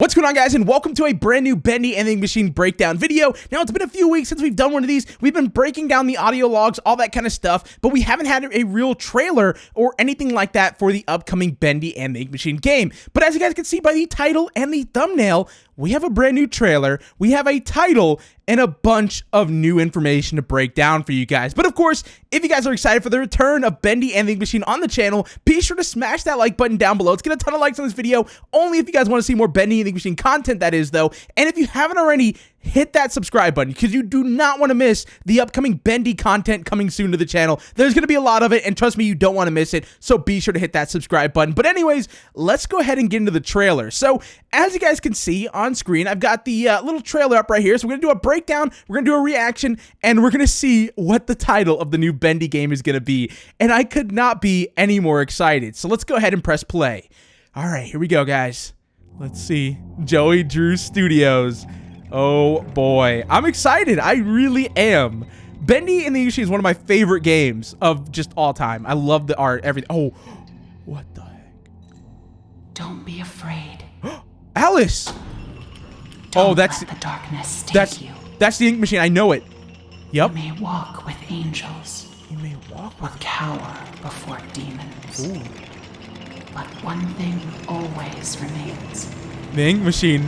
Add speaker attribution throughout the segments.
Speaker 1: What's going on, guys, and welcome to a brand new Bendy and the Ink Machine breakdown video. Now, it's been a few weeks since we've done one of these. We've been breaking down the audio logs, all that kind of stuff, but we haven't had a real trailer or anything like that for the upcoming Bendy and the Ink Machine game. But as you guys can see by the title and the thumbnail, we have a brand new trailer, we have a title, and a bunch of new information to break down for you guys. But of course, if you guys are excited for the return of Bendy and the Ink Machine on the channel, be sure to smash that like button down below. Let's get a ton of likes on this video, only if you guys want to see more Bendy and the Ink Machine content, that is, though. And if you haven't already, hit that subscribe button, because you do not want to miss the upcoming Bendy content coming soon to the channel. There's going to be a lot of it, and trust me, you don't want to miss it, so be sure to hit that subscribe button. But anyways, let's go ahead and get into the trailer. So, as you guys can see on screen, I've got the little trailer up right here, so we're going to do a breakdown, we're going to do a reaction, and we're going to see what the title of the new Bendy game is going to be, and I could not be any more excited. So let's go ahead and press play. Alright, here we go, guys. Let's see. Joey Drew Studios. Oh boy, I'm excited. I really am. Bendy and the Ink Machine is one of my favorite games of just all time. I love the art, everything. Oh, what the heck?
Speaker 2: Don't be afraid.
Speaker 1: Alice.
Speaker 2: Don't let the darkness take you.
Speaker 1: That's the Ink Machine. I know it. Yep.
Speaker 2: You may walk with angels.
Speaker 1: You may walk with
Speaker 2: or cower before demons.
Speaker 1: Ooh.
Speaker 2: But one thing always remains.
Speaker 1: The Ink Machine.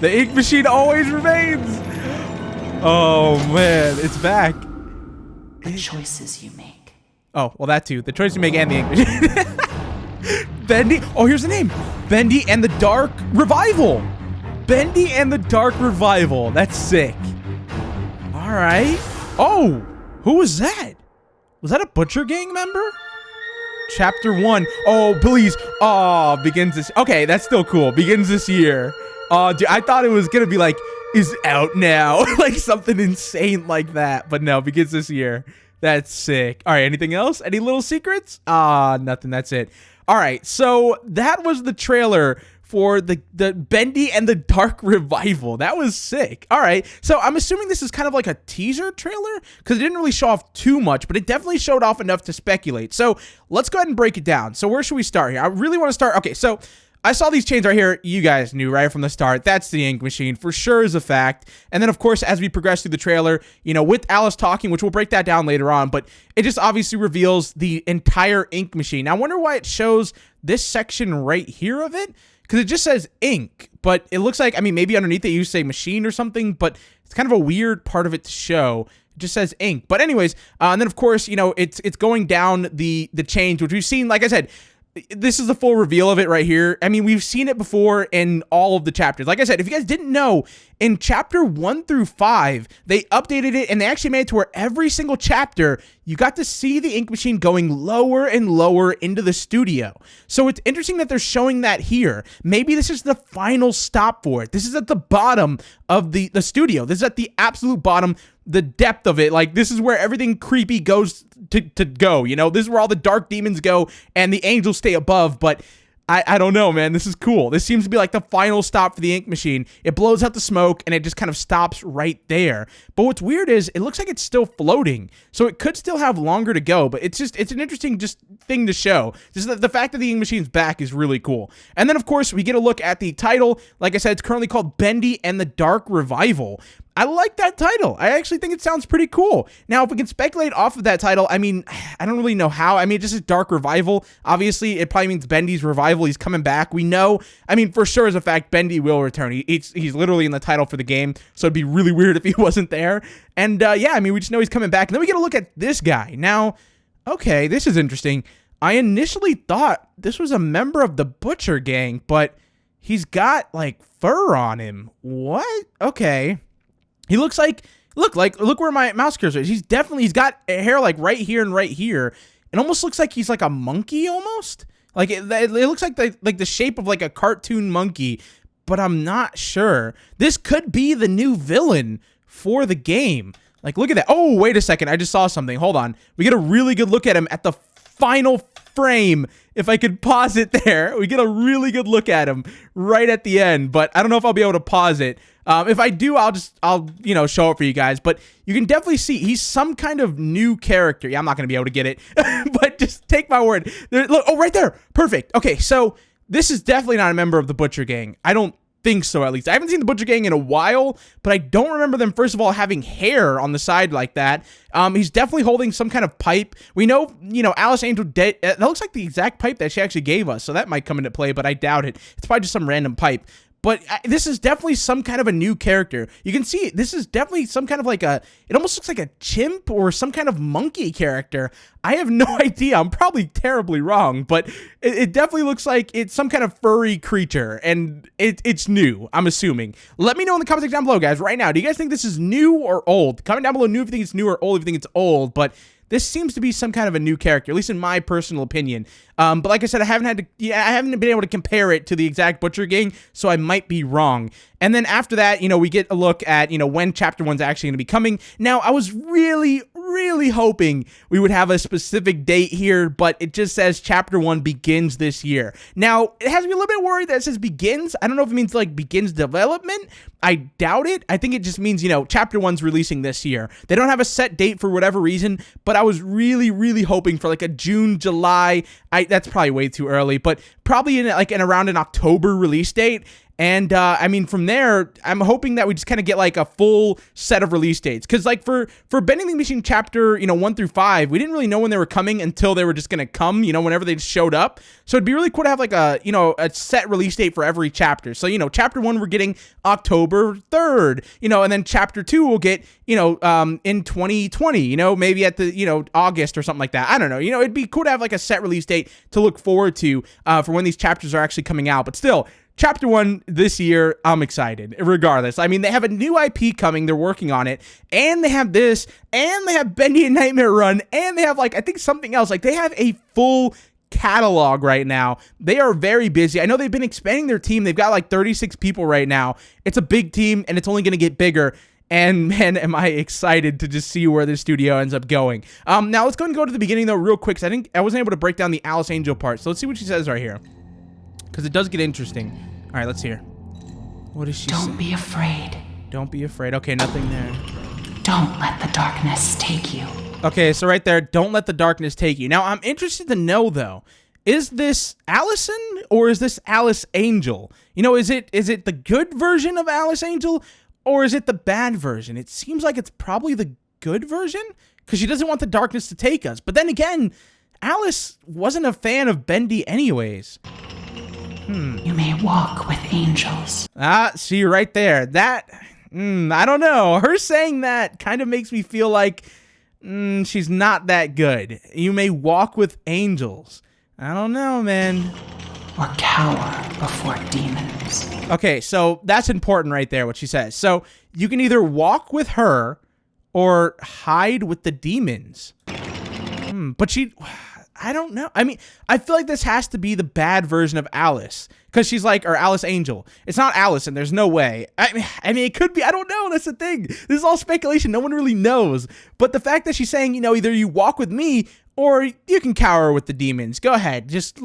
Speaker 1: The Ink Machine always remains. Oh man, it's back.
Speaker 2: The choices you make.
Speaker 1: Oh, well, that too. The choices you make and the Ink Machine. Bendy. Oh, here's the name. Bendy and the Dark Revival. Bendy and the Dark Revival. That's sick. All right. Oh, who was that? Was that a Butcher Gang member? Chapter 1. Oh, please. Oh, begins this. Okay, that's still cool. Begins this year. Oh, dude, I thought it was going to be like, is out now. Like something insane like that. But no, begins this year. That's sick. All right, anything else? Any little secrets? Nothing. That's it. All right, so that was the trailer for the Bendy and the Dark Revival. That was sick. All right, so I'm assuming this is kind of like a teaser trailer, because it didn't really show off too much, but it definitely showed off enough to speculate. So let's go ahead and break it down. So where should we start here? I really want to start. Okay, so I saw these chains right here. You guys knew right from the start. That's the Ink Machine for sure, is a fact. And then, of course, as we progress through the trailer, you know, with Alice talking, which we'll break that down later on, but it just obviously reveals the entire Ink Machine. Now, I wonder why it shows this section right here of it, because it just says ink, but it looks like, I mean, maybe underneath it you say machine or something, but it's kind of a weird part of it to show. It just says ink. But anyways, and then, of course, you know, it's going down the chains, which we've seen, like I said, this is the full reveal of it right here. I mean, we've seen it before in all of the chapters. Like I said, if you guys didn't know, in chapter 1 through 5, they updated it, and they actually made it to where every single chapter, you got to see the Ink Machine going lower and lower into the studio. So it's interesting that they're showing that here. Maybe this is the final stop for it. This is at the bottom of the studio. This is at the absolute bottom, the depth of it. Like, this is where everything creepy goes to go, you know? This is where all the dark demons go, and the angels stay above, but I don't know, man. This is cool. This seems to be like the final stop for the Ink Machine. It blows out the smoke, and it just kind of stops right there. But what's weird is it looks like it's still floating, so it could still have longer to go, but it's an interesting thing to show. Just the fact that the Ink Machine's back is really cool. And then, of course, we get a look at the title. Like I said, it's currently called Bendy and the Dark Revival. I like that title. I actually think it sounds pretty cool. Now, if we can speculate off of that title, I mean, I don't really know how. I mean, it just is Dark Revival. Obviously, it probably means Bendy's revival. He's coming back. We know, I mean, for sure as a fact, Bendy will return. He's literally in the title for the game, so it'd be really weird if he wasn't there. And yeah, I mean, we just know he's coming back. And then we get a look at this guy. Now, okay, this is interesting. I initially thought this was a member of the Butcher Gang, but he's got, like, fur on him. What? Okay. He looks like, look where my mouse cursor is. He's got hair like right here and right here. It almost looks like he's like a monkey almost. Like it looks like the shape of like a cartoon monkey, but I'm not sure. This could be the new villain for the game. Like, look at that. Oh, wait a second. I just saw something. Hold on. We get a really good look at him at the final frame. If I could pause it there, we get a really good look at him right at the end, but I don't know if I'll be able to pause it. If I do, I'll you know, show it for you guys, but you can definitely see he's some kind of new character. Yeah, I'm not going to be able to get it, but just take my word. Look, oh, right there. Perfect. Okay, so this is definitely not a member of the Butcher Gang. I don't think so, at least. I haven't seen the Butcher Gang in a while, but I don't remember them, first of all, having hair on the side like that. He's definitely holding some kind of pipe. We know, Alice Angel, that looks like the exact pipe that she actually gave us, so that might come into play, but I doubt it. It's probably just some random pipe. But this is definitely some kind of a new character. You can see this is definitely some kind of like it almost looks like a chimp or some kind of monkey character. I have no idea. I'm probably terribly wrong, but it definitely looks like it's some kind of furry creature, and it's new, I'm assuming. Let me know in the comments down below, guys, right now. Do you guys think this is new or old? Comment down below new if you think it's new or old if you think it's old, but this seems to be some kind of a new character, at least in my personal opinion. But like I said, I haven't been able to compare it to the exact Butcher Gang, so I might be wrong. And then after that, we get a look at, when Chapter 1's actually going to be coming. Now, I was really hoping we would have a specific date here, but it just says Chapter 1 begins this year. Now, it has me a little bit worried that it says begins. I don't know if it means, like, begins development. I doubt it. I think it just means, Chapter 1's releasing this year. They don't have a set date for whatever reason, but I was really hoping for, like, a June, July. That's probably way too early, but probably in around an October release date. And, I mean, from there, I'm hoping that we just kind of get, like, a full set of release dates. Because, like, for Bendy the Machine Chapter, 1 through 5, we didn't really know when they were coming until they were just going to come, whenever they just showed up. So it'd be really cool to have, like, a set release date for every chapter. So, Chapter 1, we're getting October 3rd, and then Chapter 2 will get, in 2020, maybe at the, August or something like that. I don't know. It'd be cool to have, like, a set release date to look forward to for when these chapters are actually coming out. But still, Chapter 1 this year, I'm excited, regardless. I mean, they have a new IP coming, they're working on it, and they have this, and they have Bendy and Nightmare Run, and they have, like, I think something else. Like, they have a full catalog right now. They are very busy. I know they've been expanding their team. They've got, like, 36 people right now. It's a big team, and it's only going to get bigger. And, man, am I excited to just see where this studio ends up going. Now, let's go and go to the beginning, though, real quick, because I wasn't able to break down the Alice Angel part. So let's see what she says right here, because it does get interesting. All right, let's hear. What does she say?
Speaker 2: Don't be afraid.
Speaker 1: Don't be afraid. Okay, nothing there.
Speaker 2: Don't let the darkness take you.
Speaker 1: Okay, so right there, don't let the darkness take you. Now, I'm interested to know, though, is this Allison or is this Alice Angel? Is it the good version of Alice Angel or is it the bad version? It seems like it's probably the good version because she doesn't want the darkness to take us. But then again, Alice wasn't a fan of Bendy anyways.
Speaker 2: You may walk with angels.
Speaker 1: See right there. That, I don't know. Her saying that kind of makes me feel like she's not that good. You may walk with angels. I don't know, man.
Speaker 2: Or cower before demons.
Speaker 1: Okay, so that's important right there, what she says. So you can either walk with her or hide with the demons. But I don't know. I mean, I feel like this has to be the bad version of Alice. Because she's like, or Alice Angel. It's not Alice, and there's no way. I mean, it could be. I don't know. That's the thing. This is all speculation. No one really knows. But the fact that she's saying, either you walk with me or you can cower with the demons. Go ahead. Just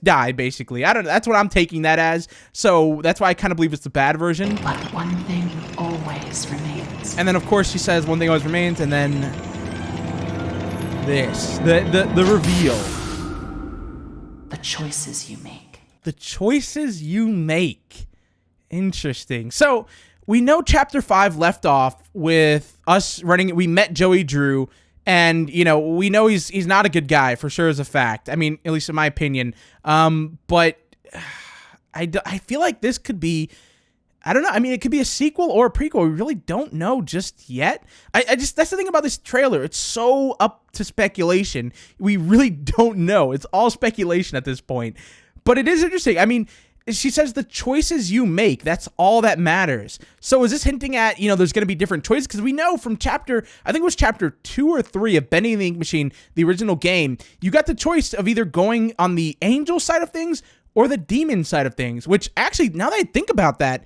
Speaker 1: die, basically. I don't know. That's what I'm taking that as. So that's why I kind of believe it's the bad version.
Speaker 2: But one thing always remains.
Speaker 1: And then, of course, she says one thing always remains, and then this. The reveal.
Speaker 2: The choices you make.
Speaker 1: The choices you make. Interesting. So we know Chapter 5 left off with us running. We met Joey Drew, and we know he's not a good guy for sure as a fact. I mean, at least in my opinion. But I feel like this could be. I don't know. I mean, it could be a sequel or a prequel. We really don't know just yet. That's the thing about this trailer. It's so up to speculation. We really don't know. It's all speculation at this point. But it is interesting. I mean, she says the choices you make, that's all that matters. So is this hinting at, there's going to be different choices? Because we know from I think it was chapter 2 or 3 of Bendy and the Ink Machine, the original game, you got the choice of either going on the angel side of things or the demon side of things, which actually, now that I think about that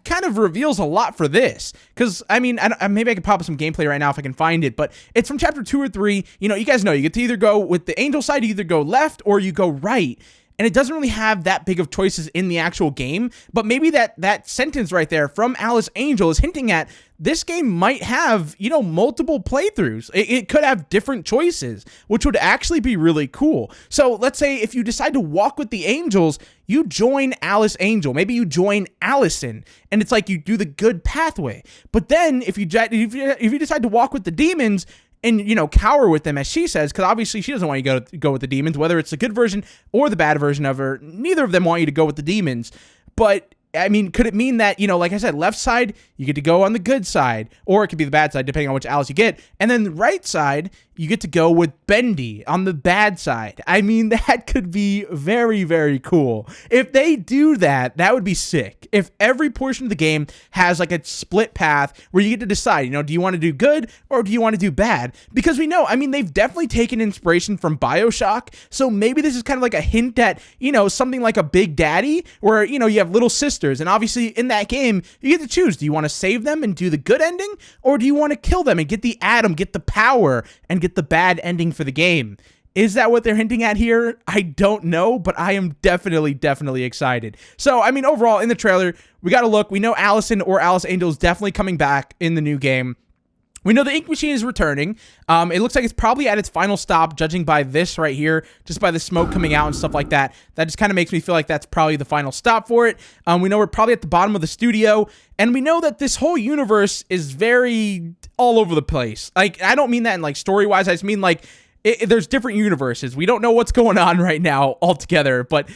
Speaker 1: kind of reveals a lot for this. Because, I mean, maybe I could pop up some gameplay right now if I can find it, but it's from chapter 2 or 3. You guys know, you get to either go with the angel side, you either go left or you go right. and it doesn't really have that big of choices in the actual game, but maybe that sentence right there from Alice Angel is hinting at this game might have, you know, multiple playthroughs. It could have different choices, which would actually be really cool. So let's say if you decide to walk with the angels, you join Alice Angel. Maybe you join Allison, and it's like you do the good pathway. But then if you decide to walk with the demons and, you know, cower with them, as she says, because obviously she doesn't want you to go with the demons, whether it's the good version or the bad version of her. Neither of them want you to go with the demons. But I mean, could it mean that, you know, like I said, left side, you get to go on the good side, or it could be the bad side, depending on which Alice you get. And then the right side, you get to go with Bendy on the bad side. I mean, that could be very, very cool. If they do that, that would be sick. If every portion of the game has like a split path where you get to decide, you know, do you want to do good or do you want to do bad? Because we know, I mean, they've definitely taken inspiration from BioShock. So maybe this is kind of like a hint at, you know, something like a Big Daddy where, you know, you have little sisters. And obviously in that game, you get to choose. Do you want to save them and do the good ending? Or do you want to kill them and get the atom, get the power, and get the bad ending for the game? Is that what they're hinting at here? I don't know, but I am definitely excited. So, I mean, overall, in the trailer, we got to look. We know Allison or Alice Angel is definitely coming back in the new game. We know the ink machine is returning. It looks like it's probably at its final stop, judging by this right here, just by the smoke coming out and stuff like that. That just kind of makes me feel like that's probably the final stop for it. We know we're probably at the bottom of the studio, and we know that this whole universe is very all over the place. Like, I don't mean that in like story-wise. I just mean like there's different universes. We don't know what's going on right now altogether, but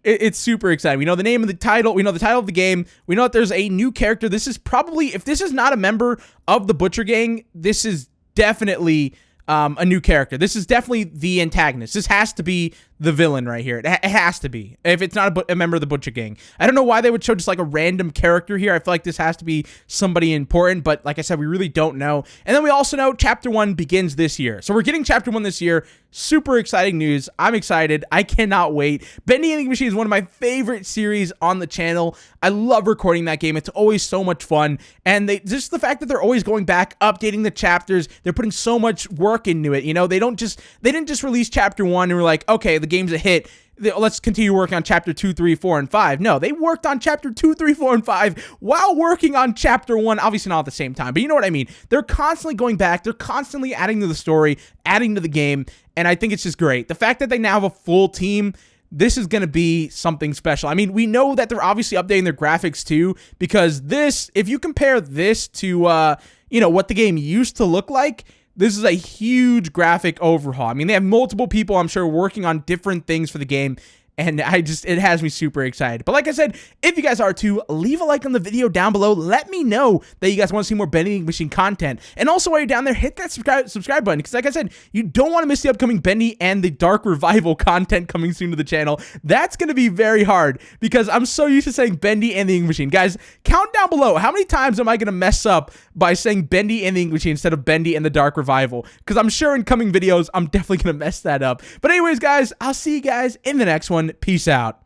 Speaker 1: it's super exciting. We know the name of the title. We know the title of the game. We know that there's a new character. This is probably, if this is not a member of the Butcher Gang, this is definitely a new character. This is definitely the antagonist. This has to be the villain right here. It has to be, if it's not a member of the Butcher Gang. I don't know why they would show just like a random character here. I feel like this has to be somebody important, but like I said, we really don't know. And then we also know Chapter 1 begins this year. So we're getting Chapter 1 this year. Super exciting news. I'm excited. I cannot wait. Bendy and the Ink Machine is one of my favorite series on the channel. I love recording that game. It's always so much fun. And just the fact that they're always going back, updating the chapters, they're putting so much work into it. You know, they didn't just release Chapter 1 and we're like, okay, the game's a hit, let's continue working on Chapter 2, 3, 4, and 5. No, they worked on Chapter 2, 3, 4, and 5 while working on Chapter 1, obviously not at the same time, but you know what I mean. They're constantly going back, they're constantly adding to the story, adding to the game, and I think it's just great. The fact that they now have a full team, this is going to be something special. I mean, we know that they're obviously updating their graphics too, because this, if you compare this to, you know, what the game used to look like, this is a huge graphic overhaul. I mean, they have multiple people, I'm sure, working on different things for the game, and it has me super excited. But like I said, if you guys are too, leave a like on the video down below. Let me know that you guys want to see more Bendy Machine content. And also, while you're down there, hit that subscribe button, because like I said, you don't want to miss the upcoming Bendy and the Dark Revival content coming soon to the channel. That's going to be very hard, because I'm so used to saying Bendy and the Ink Machine. Guys, count down below. How many times am I going to mess up by saying Bendy and the Ink Machine instead of Bendy and the Dark Revival? Because I'm sure in coming videos, I'm definitely going to mess that up. But anyways, guys, I'll see you guys in the next one. Peace out.